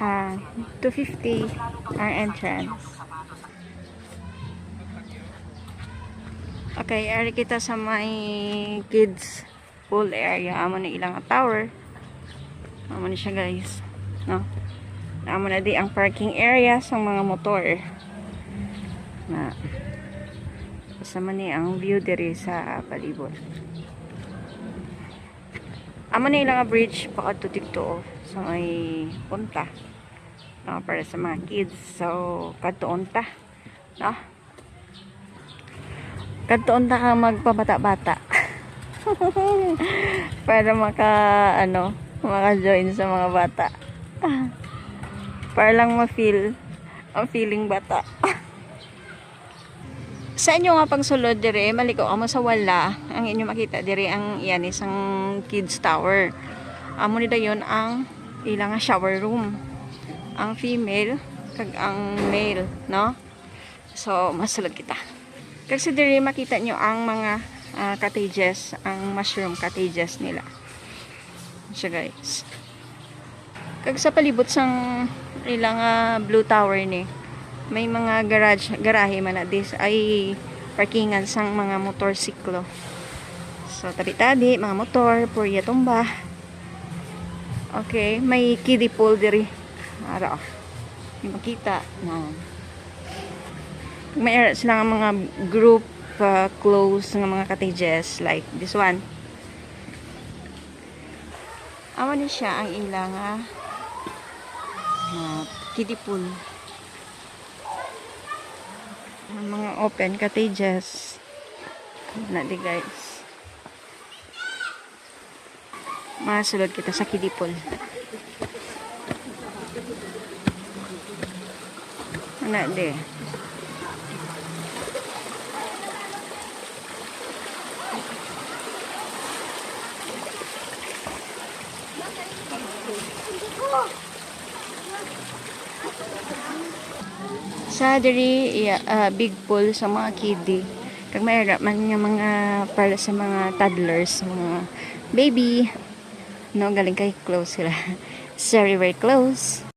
uh, 250 ang entrance. Okay, ari kita sa may kids pool area. Amo na ilang tower. Amo na siya guys. No? Amo na di ang parking area sa mga motor. Na kasama ni ang view diri sa palibot. Amo na ilang bridge pakadto dito sa may punta. No, para sa mga kids. So, kadtoon ta. No? Kadtoon ta ka magpabata-bata. Para maka-join sa mga bata. Para lang ma-feel ang feeling bata. Sa inyo nga pagsulod dire, maliko amo sa wala, ang inyo makita dire ang iyan isang kids tower. Amo nila yon ang ilang shower room. Ang female kag ang male, no? So, masulod kita. Kasi dire makita nyo ang mga cottages, ang mushroom cottages nila. So guys. Kag sa palibot sang ilang blue tower ni, may mga garahe man na dis ay parkingan sang mga motorsiklo. So tabi-tabi mga motor, purya tumba. Okay, may kiddie pool diri. Ara. Yung makita na may sila nga mga group close nga mga cottages like this one. Awan ni siya ang ilang kiddie pool. Ang mga open cottages na di guys. Masulod kita sa kiddie pool. Ana di. Sa diri big pool sa mga kiddie. Kag mayra man nga mga para sa mga toddlers, mga baby. No, galing kay close sila. Very very close.